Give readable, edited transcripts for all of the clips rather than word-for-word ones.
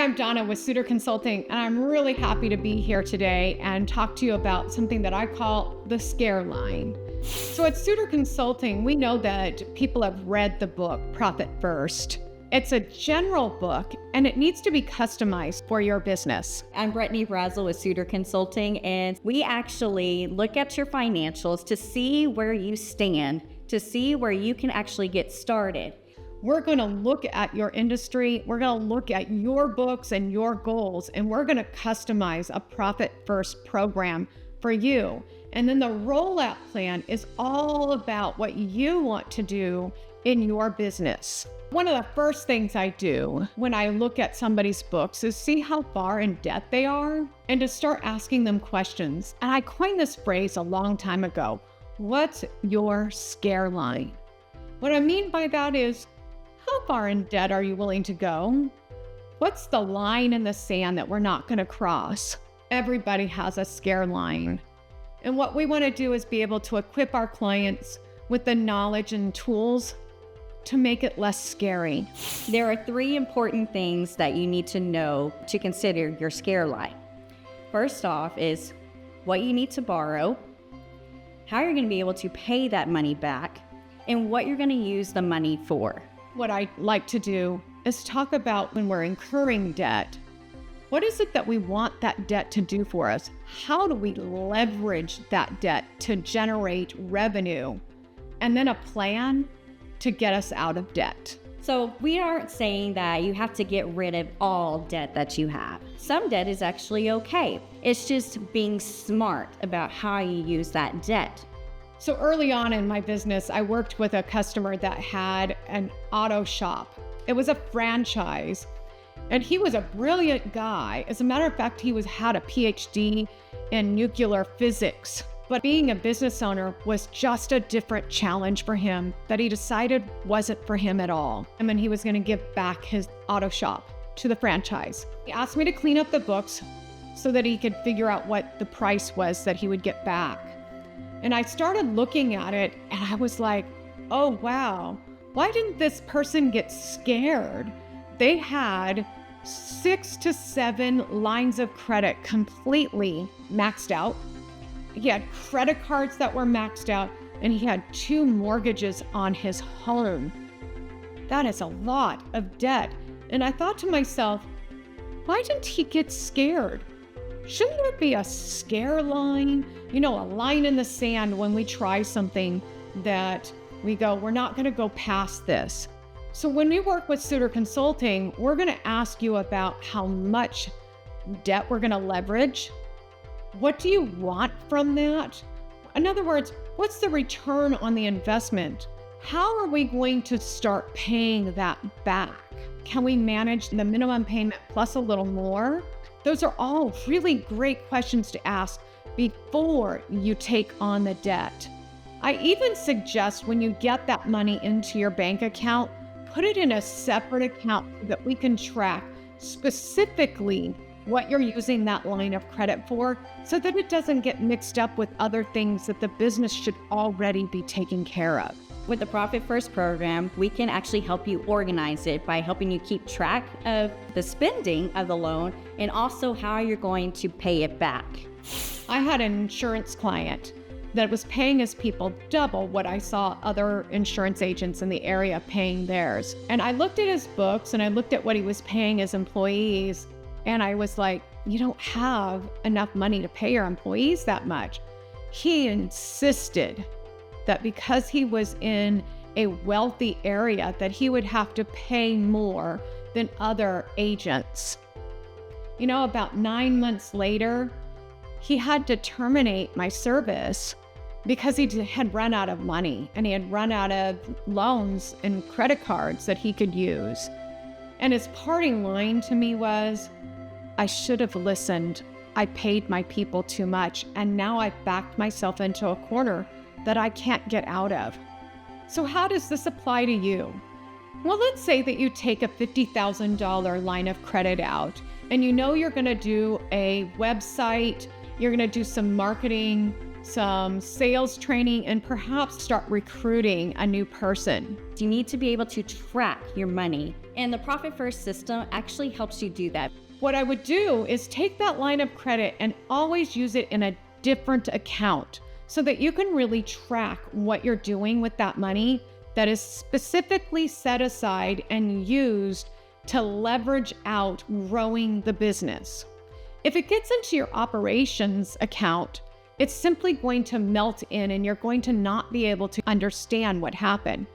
I'm Donna with Sooter Consulting, and I'm really happy to be here today and talk to you about something that I call the ScareLine. So at Sooter Consulting, we know that people have read the book Profit First. It's a general book, and it needs to be customized for your business. I'm Brittany Brazel with Sooter Consulting, and we actually look at your financials to see where you stand, to see where you can actually get started. We're going to look at your industry, we're going to look at your books and your goals, and we're going to customize a Profit First program for you. And then the rollout plan is all about what you want to do in your business. One of the first things I do when I look at somebody's books is see how far in debt they are and to start asking them questions. And I coined this phrase a long time ago. What's your ScareLine? What I mean by that is, how far in debt are you willing to go? What's the line in the sand that we're not going to cross? Everybody has a ScareLine. And what we want to do is be able to equip our clients with the knowledge and tools to make it less scary. There are 3 important things that you need to know to consider your ScareLine. First off is what you need to borrow, how you're going to be able to pay that money back, and what you're going to use the money for. What I like to do is talk about when we're incurring debt. What is it that we want that debt to do for us? How do we leverage that debt to generate revenue? And then a plan to get us out of debt. So we aren't saying that you have to get rid of all debt that you have. Some debt is actually okay. It's just being smart about how you use that debt. So early on in my business, I worked with a customer that had an auto shop. It was a franchise, and he was a brilliant guy. As a matter of fact, he had a PhD in nuclear physics. But being a business owner was just a different challenge for him that he decided wasn't for him at all. And then he was going to give back his auto shop to the franchise. He asked me to clean up the books so that he could figure out what the price was that he would get back. And I started looking at it and I was like, oh, wow, why didn't this person get scared? They had 6 to 7 lines of credit completely maxed out. He had credit cards that were maxed out, and he had 2 mortgages on his home. That is a lot of debt. And I thought to myself, why didn't he get scared? Shouldn't there be a ScareLine? You know, a line in the sand when we try something that we go, we're not going to go past this. So when we work with Sooter Consulting, we're going to ask you about how much debt we're going to leverage. What do you want from that? In other words, what's the return on the investment? How are we going to start paying that back? Can we manage the minimum payment plus a little more? Those are all really great questions to ask before you take on the debt. I even suggest when you get that money into your bank account, put it in a separate account so that we can track specifically what you're using that line of credit for so that it doesn't get mixed up with other things that the business should already be taking care of. With the Profit First program, we can actually help you organize it by helping you keep track of the spending of the loan and also how you're going to pay it back. I had an insurance client that was paying his people double what I saw other insurance agents in the area paying theirs. And I looked at his books and I looked at what he was paying his employees, and I was like, you don't have enough money to pay your employees that much. He insisted that because he was in a wealthy area that he would have to pay more than other agents. You know, about 9 months later, he had to terminate my service because he had run out of money and he had run out of loans and credit cards that he could use. And his parting line to me was, I should have listened. I paid my people too much, and now I've backed myself into a corner that I can't get out of. So how does this apply to you? Well, let's say that you take a $50,000 line of credit out and you know you're going to do a website, you're going to do some marketing some sales training, and perhaps start recruiting a new person. You need to be able to track your money, and the Profit First system actually helps you do that. What I would do is take that line of credit and always use it in a different account so that you can really track what you're doing with that money that is specifically set aside and used to leverage out growing the business. If it gets into your operations account, it's simply going to melt in and you're going to not be able to understand what happened.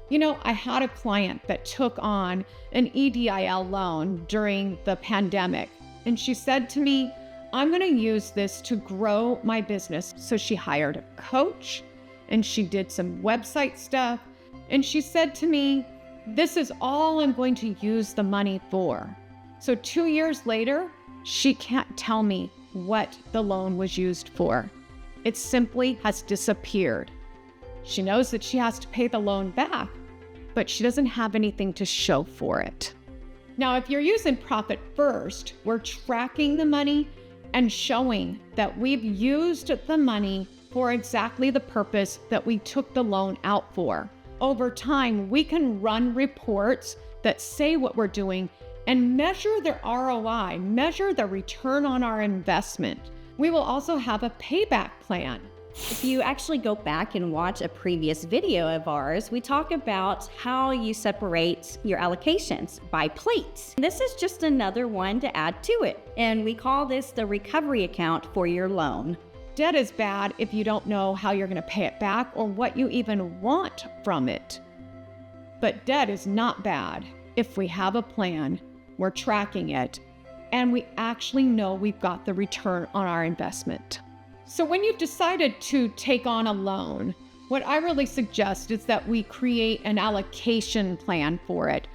You know, I had a client that took on an EDIL loan during the pandemic, and she said to me, I'm going to use this to grow my business. So she hired a coach and she did some website stuff. And she said to me, this is all I'm going to use the money for. So 2 years later, she can't tell me what the loan was used for. It simply has disappeared. She knows that she has to pay the loan back, but she doesn't have anything to show for it. Now, if you're using Profit First, we're tracking the money and showing that we've used the money for exactly the purpose that we took the loan out for. Over time, we can run reports that say what we're doing and measure their ROI, measure the return on our investment. We will also have a payback plan. If you actually go back and watch a previous video of ours, we talk about how you separate your allocations by plates. This is just another one to add to it. And we call this the recovery account for your loan. Debt is bad if you don't know how you're going to pay it back or what you even want from it. But debt is not bad if we have a plan, we're tracking it, and we actually know we've got the return on our investment. So when you've decided to take on a loan, what I really suggest is that we create an allocation plan for it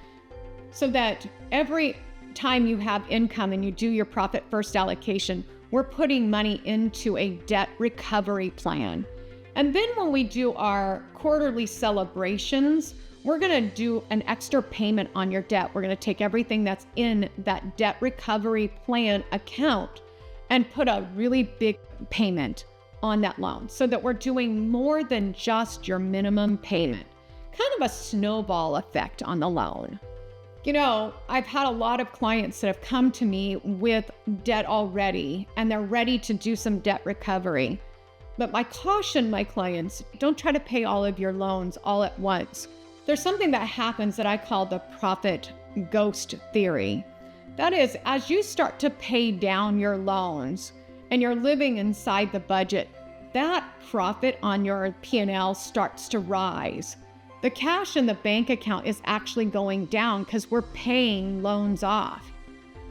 so that every time you have income and you do your Profit First allocation, we're putting money into a debt recovery plan. And then when we do our quarterly celebrations, we're going to do an extra payment on your debt. We're going to take everything that's in that debt recovery plan account and put a really big payment on that loan so that we're doing more than just your minimum payment. Kind of a snowball effect on the loan. You know, I've had a lot of clients that have come to me with debt already, and they're ready to do some debt recovery. But I caution my clients, don't try to pay all of your loans all at once. There's something that happens that I call the profit ghost theory. That is, as you start to pay down your loans and you're living inside the budget, that profit on your P&L starts to rise. The cash in the bank account is actually going down because we're paying loans off.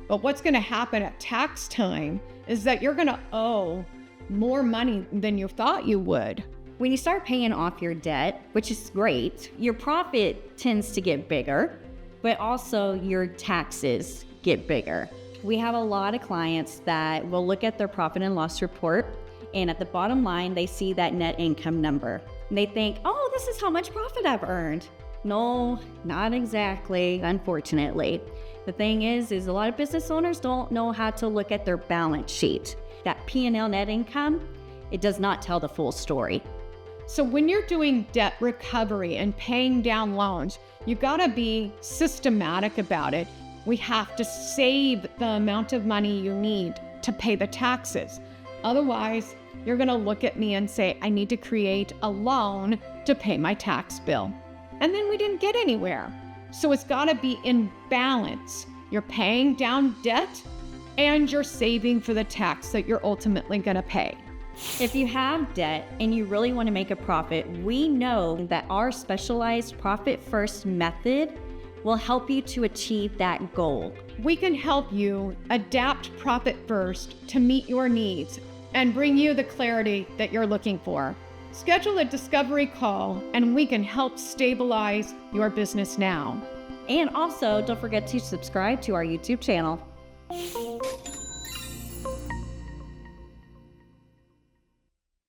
But what's going to happen at tax time is that you're going to owe more money than you thought you would. When you start paying off your debt, which is great, your profit tends to get bigger, but also your taxes get bigger. We have a lot of clients that will look at their profit and loss report, and at the bottom line, they see that net income number. And they think, oh, this is how much profit I've earned. No, not exactly, unfortunately. The thing is a lot of business owners don't know how to look at their balance sheet. That P&L net income, it does not tell the full story. So when you're doing debt recovery and paying down loans, you gotta be systematic about it. We have to save the amount of money you need to pay the taxes. Otherwise, you're gonna look at me and say, I need to create a loan to pay my tax bill. And then we didn't get anywhere. So it's gotta be in balance. You're paying down debt and you're saving for the tax that you're ultimately gonna pay. If you have debt and you really want to make a profit, we know that our specialized Profit First method will help you to achieve that goal. We can help you adapt Profit First to meet your needs and bring you the clarity that you're looking for. Schedule a discovery call and we can help stabilize your business now. And also, don't forget to subscribe to our YouTube channel.